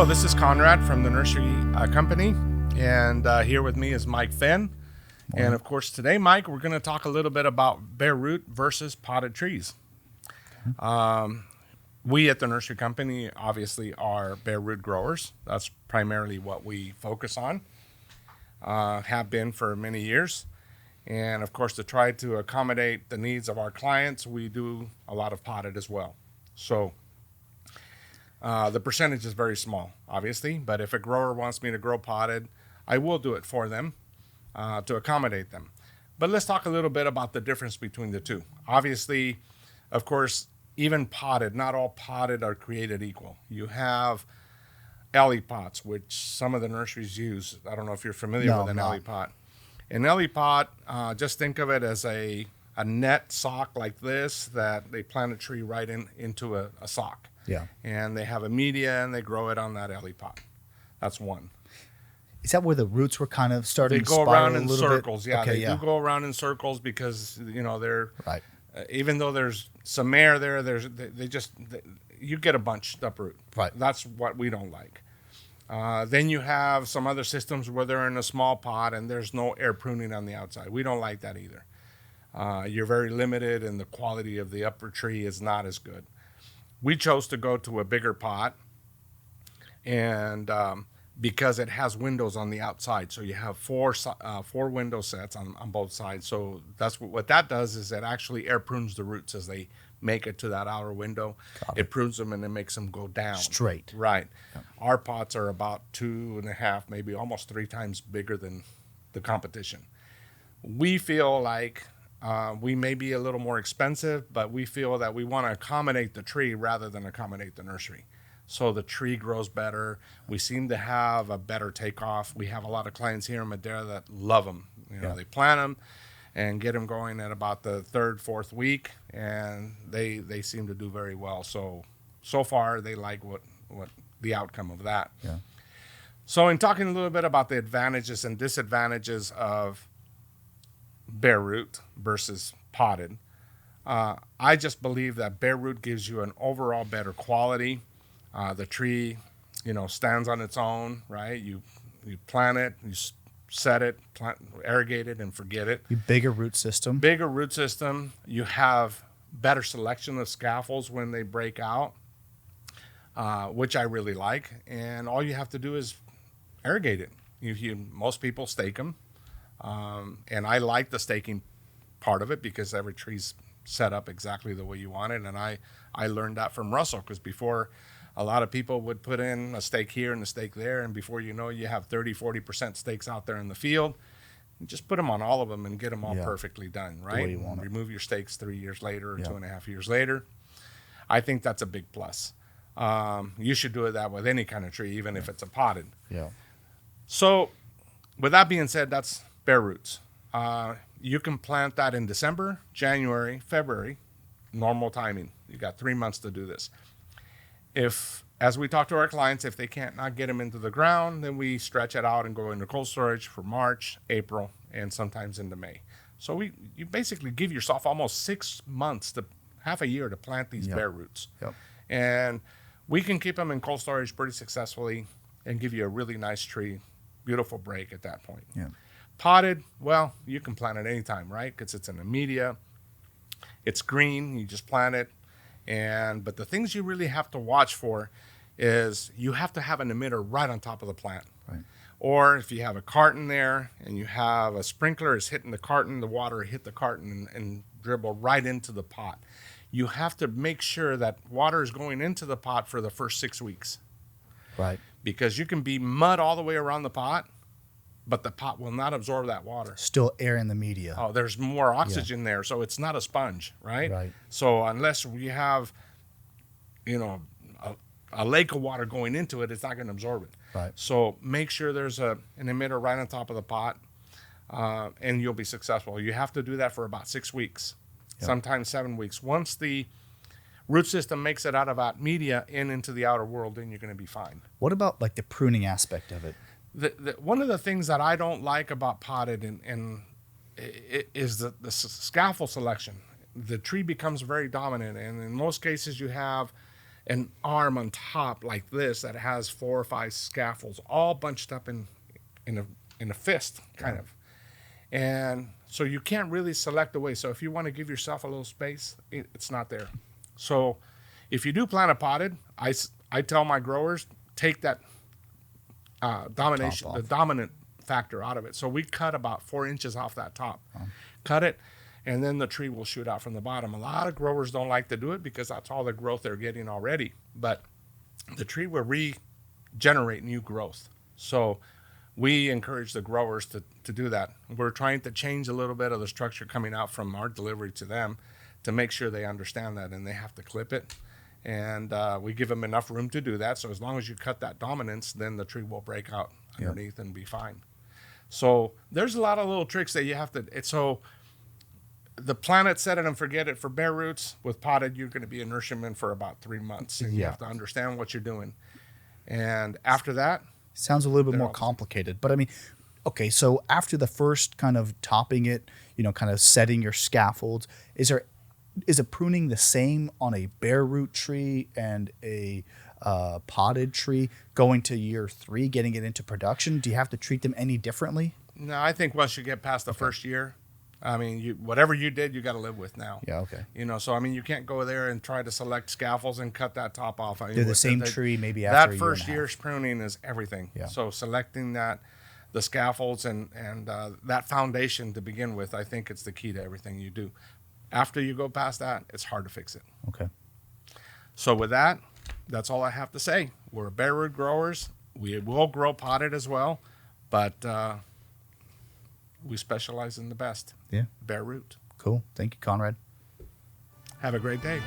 This is Conrad from the Nursery Company, and here with me is Mike Fenn. And of course, today, Mike, we're going to talk a little bit about bare root versus potted trees. We at the Nursery Company obviously are bare root growers. That's primarily what we focus on, have been for many years. And of course, to try to accommodate the needs of our clients, we do a lot of potted as well. So the percentage is very small, obviously, but if a grower wants me to grow potted, I will do it for them to accommodate them. But let's talk a little bit about the difference between the two. Obviously, of course, even potted, not all potted are created equal. You have ellie pots, which some of the nurseries use. I don't know if you're familiar with an ellie pot. An ellie pot, just think of it as a net sock like this that they plant a tree right into a sock. Yeah. And they have a media and they grow it on that ellie pot. That's one. Is that where the roots were kind of starting They to go spiral around a in little circles. bit? Yeah, Okay, they do go around in circles because, you know, they're, right. Even though there's some air there, you get a bunched up root. Right. That's what we don't like. Then you have some other systems where they're in a small pot and there's no air pruning on the outside. We don't like that either. You're very limited and the quality of the upper tree is not as good. We chose to go to a bigger pot and because it has windows on the outside. So you have four window sets on both sides. So that's what that does is it actually air prunes the roots as they make it to that outer window. It prunes them and it makes them go down. Straight. Right. Yeah. Our pots are about 2.5, maybe almost 3 times bigger than the competition. We feel like we may be a little more expensive, but we feel that we want to accommodate the tree rather than accommodate the nursery. So the tree grows better. We seem to have a better takeoff. We have a lot of clients here in Madera that love them. You know, they plant them and get them going at about the 3rd, 4th week, and they seem to do very well. So far, they like what the outcome of that. Yeah. So in talking a little bit about the advantages and disadvantages of bare root versus potted, I just believe that bare root gives you an overall better quality. The tree, you know, stands on its own, right? You plant it, you set it, irrigate it, and forget it. Bigger root system. Bigger root system. You have better selection of scaffolds when they break out, which I really like. And all you have to do is irrigate it. Most people stake them. And I like the staking part of it because every tree's set up exactly the way you want it. And I learned that from Russell because before a lot of people would put in a stake here and a stake there. And before you know, you have 30-40% stakes out there in the field. You just put them on all of them and get them all perfectly done, right? The way you want it. Remove your stakes 3 years later or 2.5 years later. I think that's a big plus. You should do it that with any kind of tree, even if it's a potted. Yeah. So with that being said, that's bare roots. You can plant that in December, January, February, normal timing. You got 3 months to do this. If, as we talk to our clients, if they can't not get them into the ground, then we stretch it out and go into cold storage for March, April, and sometimes into May. So you basically give yourself almost 6 months to half a year to plant these bare roots. Yep. And we can keep them in cold storage pretty successfully and give you a really nice tree, beautiful break at that point. Yeah. Potted, well, you can plant it anytime, right? Because it's in a media. It's green. You just plant it. But the things you really have to watch for is you have to have an emitter right on top of the plant. Right. Or if you have a carton there and you have a sprinkler is hitting the carton, the water hit the carton and dribble right into the pot. You have to make sure that water is going into the pot for the first 6 weeks. Right. Because you can be mud all the way around the pot, but the pot will not absorb that water. Still air in the media. Oh, there's more oxygen there, so it's not a sponge, right? Right. So unless we have, you know, a lake of water going into it, it's not going to absorb it. Right. So make sure there's an emitter right on top of the pot, and you'll be successful. You have to do that for about 6 weeks, sometimes 7 weeks. Once the root system makes it out of that media and into the outer world, then you're going to be fine. What about like the pruning aspect of it? One of the things that I don't like about potted is the scaffold selection. The tree becomes very dominant, and in most cases you have an arm on top like this that has 4 or 5 scaffolds all bunched up in a fist kind of. And so you can't really select away. So if you want to give yourself a little space, it's not there. So if you do plant a potted, I tell my growers, take that domination, the dominant factor out of it. So we cut about 4 inches off that top, cut it, and then the tree will shoot out from the bottom. A lot of growers don't like to do it because that's all the growth they're getting already. But the tree will regenerate new growth. So we encourage the growers to do that. We're trying to change a little bit of the structure coming out from our delivery to them to make sure they understand that, and they have to clip it. And we give them enough room to do that. So as long as you cut that dominance, then the tree will break out underneath and be fine. So there's a lot of little tricks that you have to. So the plant it, set it, and forget it. For bare roots with potted, you're going to be a nurseryman for about 3 months, and you have to understand what you're doing. And after that, sounds a little bit more complicated. But I mean, okay, so after the first kind of topping it, kind of setting your scaffolds, is it pruning the same on a bare root tree and a potted tree going to year 3, getting it into production? Do you have to treat them any differently? No, I think once you get past the first year, I mean, whatever you did, you got to live with now. Yeah, okay. So I mean, you can't go there and try to select scaffolds and cut that top off. I mean, They're the same tree maybe after that first year's pruning is everything. Yeah. So selecting the scaffolds and that foundation to begin with, I think it's the key to everything you do. After you go past that, it's hard to fix it. Okay. So with that, that's all I have to say. We're bare root growers. We will grow potted as well, but we specialize in the best. Yeah. Bare root. Cool. Thank you, Conrad. Have a great day.